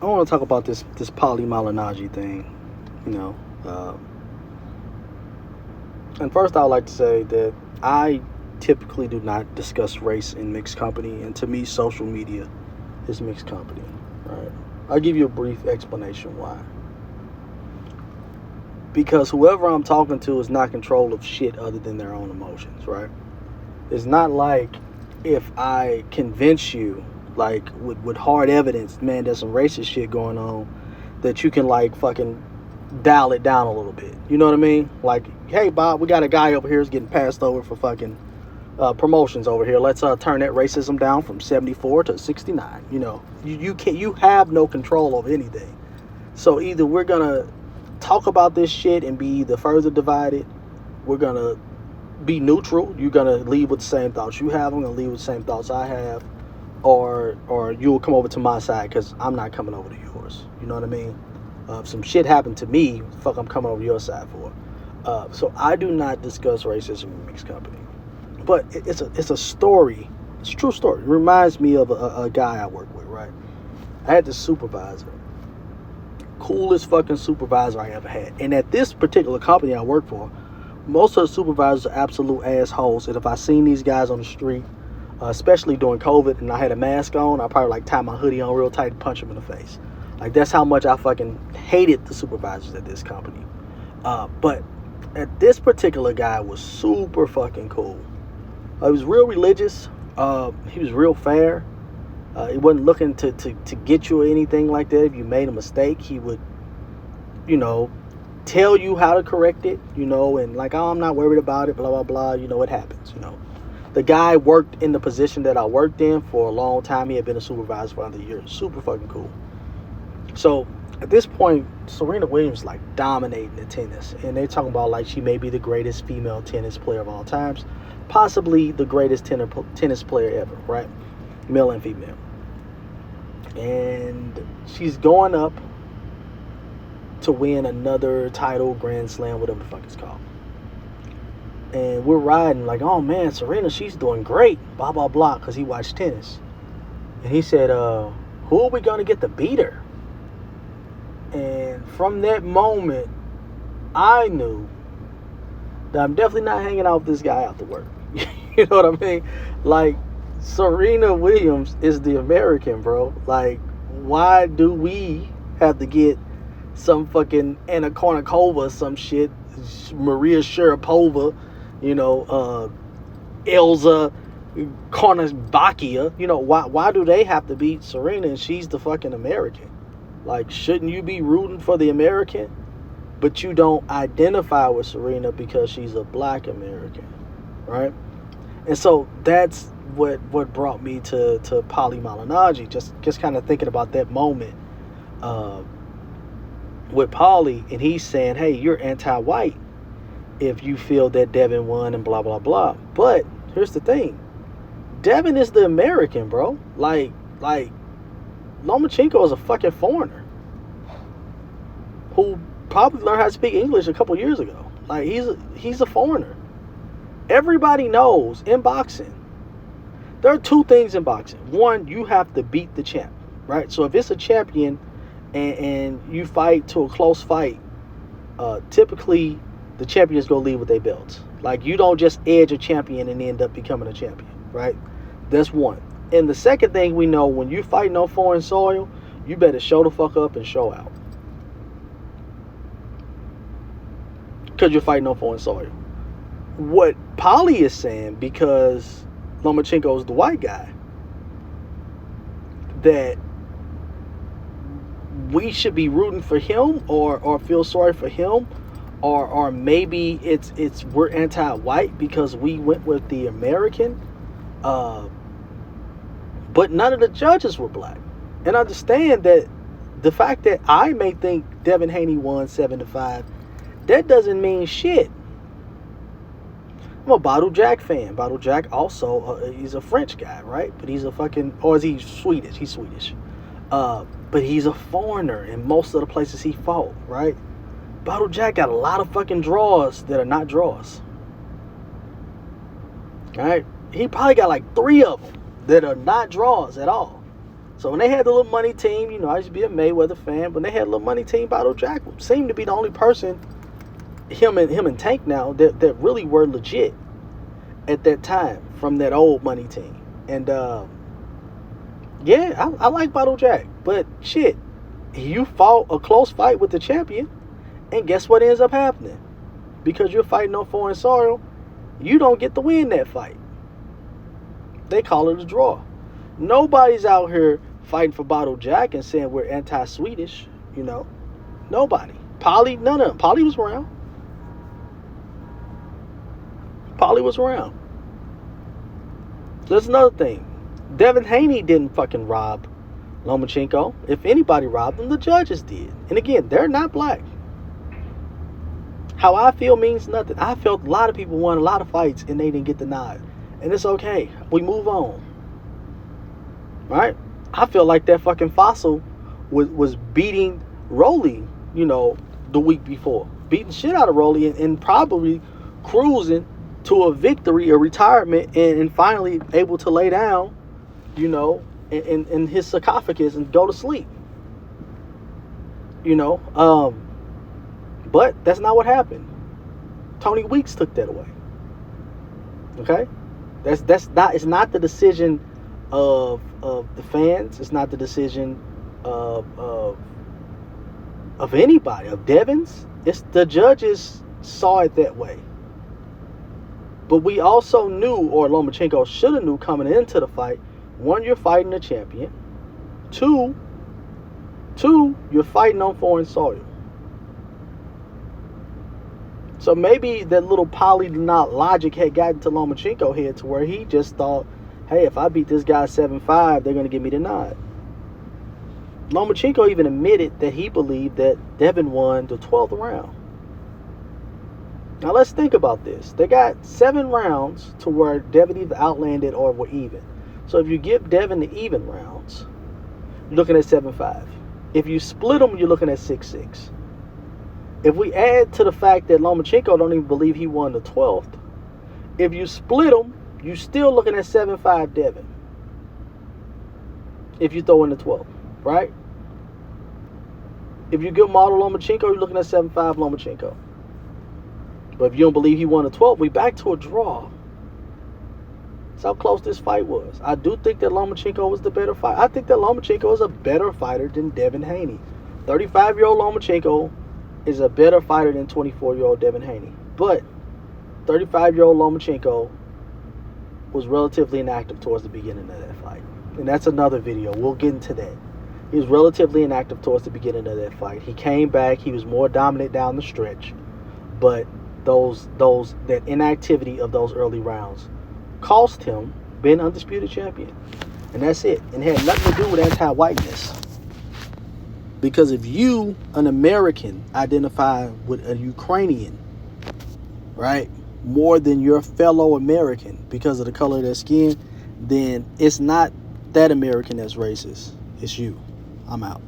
I want to talk about this paulie malignaggi thing, you know. And first, I would like to say that I typically do not discuss race in mixed company, and to me, social media is mixed company. Right? I'll give you a brief explanation why. Because whoever I'm talking to is not in control of shit other than their own emotions. Right? It's not like if I convince you, like with hard evidence, man, there's some racist shit going on, that you can like fucking dial it down a little bit. You know what I mean? Like, hey Bob, we got a guy over here who's getting passed over for fucking promotions over here. Let's turn that racism down from 74 to 69. You know, you have no control over anything. So either we're gonna talk about this shit and be either further divided, we're gonna be neutral. You're gonna leave with the same thoughts you have. I'm gonna leave with the same thoughts I have, or you'll come over to my side because I'm not coming over to yours. You know what I mean? If some shit happened to me, fuck, I'm coming over to your side for. So I do not discuss racism in mixed company. But it's a story. It's a true story. It reminds me of a guy I work with, right? I had this supervisor. Coolest fucking supervisor I ever had. And at this particular company I work for, most of the supervisors are absolute assholes. And if I seen these guys on the street, especially during COVID, and I had a mask on, I probably like tie my hoodie on real tight and punch them in the face. Like, that's how much I fucking hated the supervisors at this company. But at this particular guy was super fucking cool. He was real religious. He was real fair. He wasn't looking to get you or anything like that. If you made a mistake, he would, you know, tell you how to correct it, you know, and like, oh, I'm not worried about it, blah, blah, blah. You know, it happens, you know. The guy worked in the position that I worked in for a long time. He had been a supervisor for other years. Super fucking cool. So at this point, Serena Williams like dominating the tennis, and they're talking about like she may be the greatest female tennis player of all times, possibly the greatest tennis player ever, right? Male and female. And she's going up to win another title, Grand Slam, whatever the fuck it's called. And we're riding like, oh man, Serena, she's doing great, blah, blah, blah, because he watched tennis. And he said, who are we going to get to beat her? And from that moment, I knew that I'm definitely not hanging out with this guy after work. You know what I mean? Like, Serena Williams is the American, bro. Like, why do we have to get some fucking Anna Kournikova, some shit, Maria Sharapova, you know, Elza Kournikova, you know, why do they have to beat Serena and she's the fucking American? Like, shouldn't you be rooting for the American? But you don't identify with Serena because she's a black American, right? And so that's what brought me to paulie malignaggi. Just kind of thinking about that moment with Paulie, and he's saying, hey, you're anti-white if you feel that Devin won and blah, blah, blah. But here's the thing. Devin is the American, bro. Like Lomachenko is a fucking foreigner who probably learned how to speak English a couple years ago. Like, he's a foreigner. Everybody knows in boxing, there are two things in boxing. One, you have to beat the champ, right? So if it's a champion and you fight to a close fight, typically the champions go leave with their belts. Like, you don't just edge a champion and end up becoming a champion, right? That's one. And the second thing we know, when you fighting on foreign soil, you better show the fuck up and show out. Because you're fighting on foreign soil. What Paulie is saying, because Lomachenko is the white guy, that we should be rooting for him or feel sorry for him, or maybe it's we're anti-white because we went with the American. But none of the judges were black. And understand that the fact that I may think Devin Haney won 7-5, that doesn't mean shit. I'm a Bottle Jack fan. Bottle Jack also, he's a French guy, right? But he's a fucking, or is he Swedish? He's Swedish. But he's a foreigner in most of the places he fought, right? Bottle Jack got a lot of fucking draws that are not draws. All right? He probably got like 3 of them that are not draws at all. So when they had the little money team, you know, I used to be a Mayweather fan. When they had a little money team, Battle Jack seemed to be the only person, him and Tank now, that really were legit at that time from that old money team. And yeah, I like Battle Jack, but shit, you fought a close fight with the champion, and guess what ends up happening? Because you're fighting on foreign soil, you don't get to win that fight. They call it a draw. Nobody's out here fighting for Battle Jack and saying we're anti-Swedish, you know. Nobody. Paulie, none of them. Paulie was around. Paulie was around. There's another thing. Devin Haney didn't fucking rob Lomachenko. If anybody robbed him, the judges did. And again, they're not black. How I feel means nothing. I felt a lot of people won a lot of fights and they didn't get the nod. And it's okay. We move on. Right? I feel like that fucking Fossil was beating Rolly, you know, the week before. Beating shit out of Rolly and probably cruising to a victory, a retirement, and finally able to lay down, you know, in his sarcophagus and go to sleep. You know, but that's not what happened. Tony Weeks took that away. Okay? That's not, it's not the decision of the fans. It's not the decision of anybody, of Devins. It's the judges saw it that way. But we also knew, or Lomachenko should have knew coming into the fight, one, you're fighting a champion. Two, you're fighting on foreign soil. So maybe that little polyglot logic had gotten to Lomachenko head to where he just thought, hey, if I beat this guy 7-5, they're going to give me the nod. Lomachenko even admitted that he believed that Devin won the 12th round. Now let's think about this. They got 7 rounds to where Devin either outlanded or were even. So if you give Devin the even rounds, you're looking at 7-5. If you split them, you're looking at 6-6. If we add to the fact that Lomachenko don't even believe he won the 12th, if you split them, you're still looking at 7-5 Devin. If you throw in the 12th, right? If you give Model Lomachenko, you're looking at 7-5 Lomachenko. But if you don't believe he won the 12th, we back to a draw. That's how close this fight was. I do think that Lomachenko was the better fighter. I think that Lomachenko is a better fighter than Devin Haney. 35-year-old Lomachenko is a better fighter than 24-year-old Devin Haney. But 35-year-old Lomachenko was relatively inactive towards the beginning of that fight. And that's another video. We'll get into that. He was relatively inactive towards the beginning of that fight. He came back. He was more dominant down the stretch. But that inactivity of those early rounds cost him being undisputed champion. And that's it. And it had nothing to do with anti-whiteness. Because if you, an American, identify with a Ukrainian, right, more than your fellow American because of the color of their skin, then it's not that American that's racist. It's you. I'm out.